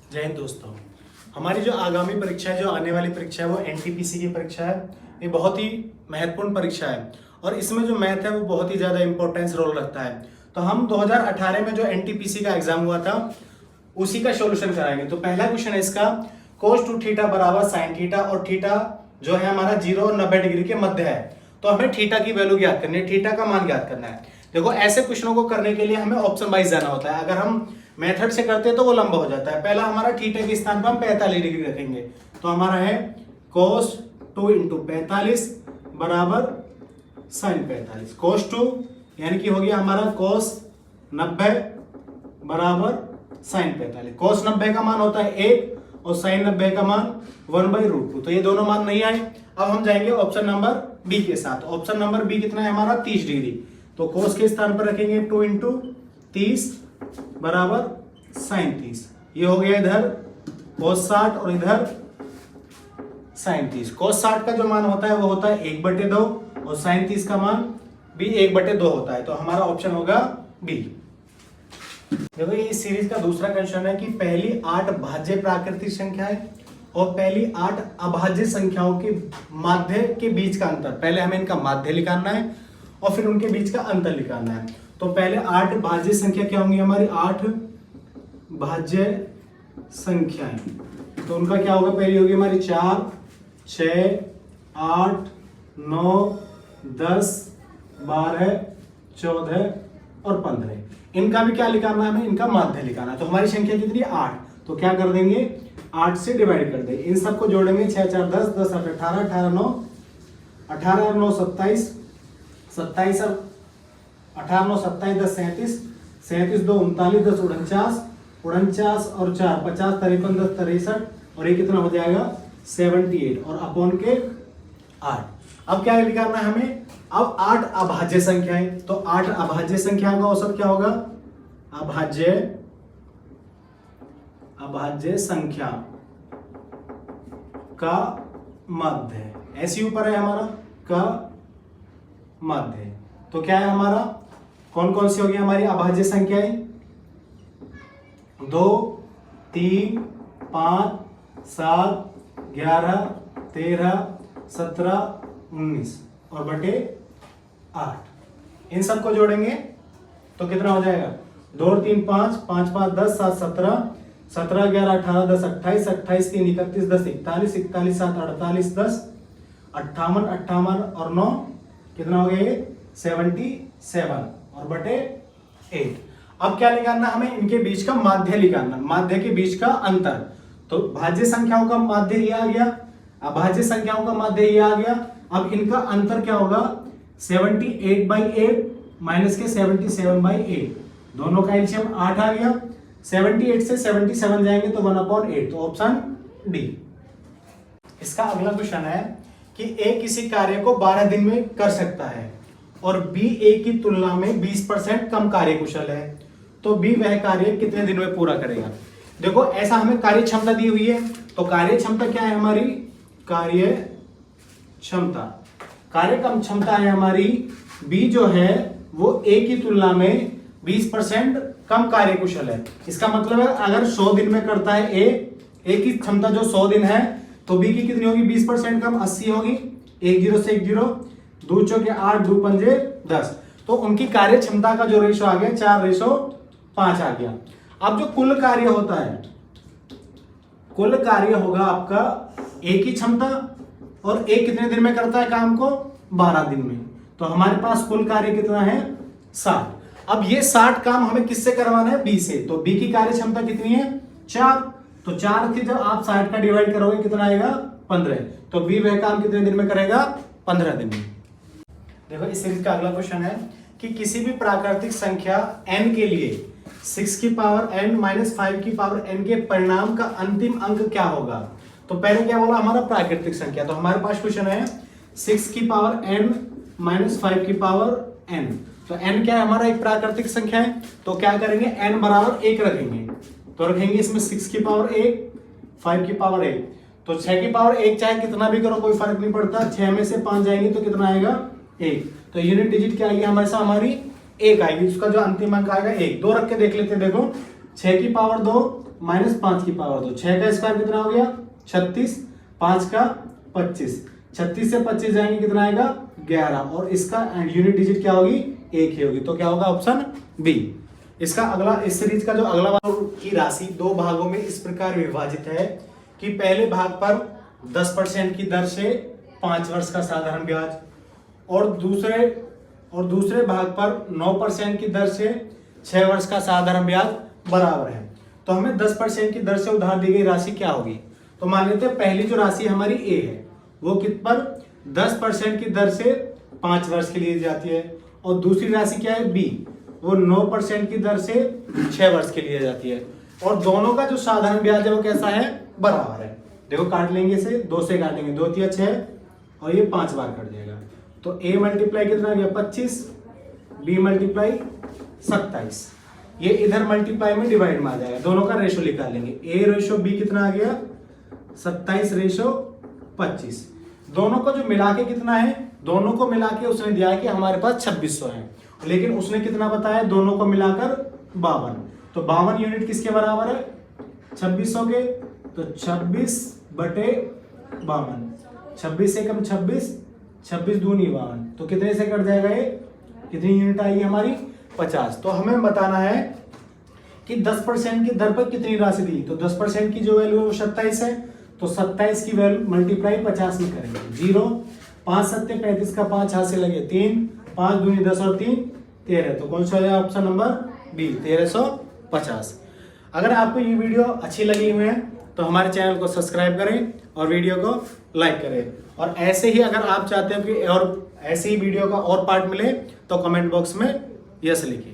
जय हिंद दोस्तों। हमारी जो आगामी परीक्षा है, जो आने वाली परीक्षा है, वो एनटीपीसी की परीक्षा है। ये बहुत ही महत्वपूर्ण परीक्षा है और इसमें जो मैथ है वो बहुत ही ज़्यादा इंपॉर्टेंस रोल रखता है। तो हम 2018 में जो एनटीपीसी का एग्जाम हुआ था उसी का सॉल्यूशन कराएंगे। तो पहला क्वेश्चन है इसका, cos 2 थीटा बराबर sin थीटा, और थीटा जो है हमारा 0 और 90 डिग्री के मध्य है। तो हमें थीटा की वैल्यू ज्ञात करनी है, थीटा का मान ज्ञात करना है। देखो, ऐसे क्वेश्चनों को करने के लिए हमें ऑप्शन वाइज जाना होता है। अगर हम मेथड से करते हैं तो वो लंबा हो जाता है। पहला हमारा थीटा के स्थान पर हम 45 डिग्री रखेंगे, तो हमारा है cos 2 इंटू 45 बराबर sin 45। cos 2 यानी कि हो गया हमारा cos 90 बराबर sin 45। cos 90 का मान होता है 1 और sin 90 का मान 1/√2। तो ये दोनों मान नहीं आए। अब हम जाएंगे ऑप्शन नंबर बी के साथ। ऑप्शन नंबर बी कितना है हमारा, 30 डिग्री। तो cos के स्थान पर रखेंगे 2 इंटू 30 बराबर sin 30। ये हो गया इधर cos 60 और इधर sin 30। cos 60 का जो मान होता है वो होता है 1/2 और sin 30 का मान भी 1/2 होता है। तो हमारा ऑप्शन होगा बी। देखो, ये इस सीरीज का दूसरा क्वेश्चन है कि पहली 8 भाज्य प्राकृतिक संख्याएं और पहली 8 अभाज्य संख्याओं के माध्य के बीच का अंतर। पहले हमें इनका माध्य निकालना है और फिर उनके बीच का अंतर निकालना है। तो पहले 8 भाज्य संख्या क्या होंगी हमारी, 8 भाज्य संख्याएं। तो उनका क्या होगा, पहली होगी हमारी 4, 6, 8, 9, 10, 12, 14 और 15। इनका भी क्या निकालना है हमें, इनका माध्य निकालना है। तो हमारी संख्या कितनी है, 8। तो क्या कर देंगे, 8 से डिवाइड कर देंगे। इन सबको जोड़ेंगे, 6 4 10, 10 8 18, 18 9, 18 और 9 27, 27 और 18 9 27, 10 37, 37 2 39, 10 49, 49 और 4 50, 53 10 63, और ये कितना हो जाएगा 78 और अपॉन के 8। अब क्या निकालना है हमें, अब 8 अभाज्य संख्याएं। तो 8 अभाज्य संख्याओं का औसत क्या होगा, अभाज्य संख्या का मध्य, ऐसे ऊपर है हमारा का मध्य। तो क्या है हमारा, कौन कौन सी होगी हमारी अभाज्य संख्याएं, 2 3 5 7 11 13 17 19 और बटे 8। इन सबको जोड़ेंगे तो कितना हो जाएगा, 2 और 3 5, 5 5 10, 7 17, 17 11 18 10 28, 28 3 31 10 41, 41 7 48 10 58, 58 और 9 कितना हो गया ये 77 और बटे 8। अब क्या निकालना हमें, इनके बीच का माध्य निकालना, माध्य के बीच का अंतर। तो भाज्य संख्याओं का माध्य ये आ गया, अभाज्य संख्याओं का माध्य ये आ गया। अब इनका अंतर क्या होगा, 78/8 माइनस के 77/8, दोनों का एलसीएम 8 आ गया। 78 से 77 जाएंगे तो 1/8। तो ऑप्शन डी। इसका अगला क्वेश्चन है कि ए किसी कार्य को 12 दिन में कर सकता है और बी ए की तुलना में 20% कम कार्यकुशल है, तो बी वह कार्य कितने दिन में पूरा करेगा। देखो, ऐसा हमें कार्य क्षमता दी हुई है। तो कार्य क्षमता क्या है हमारी, कार्य क्षमता है हमारी बी जो है वो ए की तुलना में 20% कम कार्यकुशल है। इसका मतलब है अगर 100 दिन में करता है ए की क्षमता जो 100 दिन है, तो बी की कितनी होगी 20% कम, 80 होगी। 1 0 से 1 0, 2 चौके 8, 2 पंजे 10। तो उनकी कार्य क्षमता का जो रेशो आ गया 4:5 आ गया। अब जो कुल कार्य होता है, कुल कार्य होगा आपका ए की क्षमता, और ए कितने दिन में करता है काम को, 12 दिन में। तो हमारे पास कुल कार्य कितना है 60। अब ये 60 काम हमें किससे करवाना है, बी से। तो बी की कार्य क्षमता कितनी है 4। तो 4 से जब आप 60 का डिवाइड करोगे कितना आएगा 15। तो बी वह काम कितने दिन में करेगा, 15 दिन में। देखो, इस सीरीज का अगला क्वेश्चन है कि किसी भी प्राकृतिक संख्या n के लिए 6 की पावर n माइनस 5 की पावर n के परिणाम का अंतिम अंक क्या होगा। तो पहले क्या बोला हमारा प्राकृतिक संख्या। तो हमारे पास क्वेश्चन है 6 की पावर n माइनस 5 की पावर n। तो n क्या है हमारा, एक प्राकृतिक संख्या है। तो क्या करेंगे, n बराबर 1 रखेंगे। तो रखेंगे इसमें 6 की पावर 1, 5 की पावर 1। तो 6 की पावर 1 चाहे कितना भी करो कोई फर्क नहीं पड़ता। 6 में से 5 जाएंगे तो कितना आएगा 1। तो यूनिट डिजिट क्या आएगी हमारे साथ, हमारी 1 आएगी। उसका जो अंतिम अंक आएगा 1। 2 रख के देख लेते हैं। देखो 6 की पावर 2 माइनस 5 की पावर 2, 6 का स्क्वायर कितना हो गया 36, 5 का 25, 36 से 25 जाएंगे कितना आएगा 11, और इसका यूनिट डिजिट क्या होगी 1 ही होगी, तो क्या होगा ऑप्शन बी। इसका अगला, इस सीरीज का जो अगला भाग की राशि 2 भागों में इस प्रकार विभाजित है कि पहले भाग पर 10% की दर से 5 वर्ष का साधारण ब्याज, और दूसरे भाग पर 9% की दर से 6 वर्ष का साधारण ब्याज बराबर है। तो हमें 10% की दर से उधार दी गई राशि क्या होगी। तो मान लेते हैं पहली जो राशि हमारी ए है वो कित पर 10% की दर से 5 वर्ष के लिए जाती है, और दूसरी राशि क्या है बी, वो 9% की दर से 6 वर्ष के लिए जाती है, और दोनों का जो साधारण ब्याज है वो कैसा है बराबर है। देखो काट लेंगे इसे, 2 से काटेंगे, 2 तिया 6 और ये 5 बार कट जाएगा, तो a मल्टीप्लाई कितना आ गया 25, b मल्टीप्लाई 27, ये इधर मल्टीप्लाई में डिवाइड में आ जाएगा, दोनों का रेशो निकालेंगे, a रेशो b कितना आ गया 27 रेशो 25, दोनों को जो मिला के कितना है, दोनों को मिला के उसने दिया है कि हमारे पास 2600 है, लेकिन उसने कितना बताया दोनों को मिलाकर 52, तो 52 यूनिट किसके बराबर है 2600 के, तो 26 बटे 52, 26 से कम 26, 26 दूनी 52, तो कितने से कट जाएगा ये, कितनी यूनिट आएगी हमारी 50। तो हमें बताना है कि 10% की दर पर कितनी राशि दी, तो 10% की जो वैल्यू है वो 27 है, तो 27 की वैल्यू मल्टीप्लाई 50 में करेंगे, 0, 5 सत्ते 35 का 5 हाथ से लगे 3, 5 दूनी 10 और 3 13, तो कौन सा है ऑप्शन नंबर बी 1350। अगर आपको ये वीडियो अच्छी लगी हुई है तो हमारे चैनल को सब्सक्राइब करें और वीडियो को लाइक करें, और ऐसे ही अगर आप चाहते हो कि और ऐसे ही वीडियो का और पार्ट मिले तो कमेंट बॉक्स में यस लिखिए।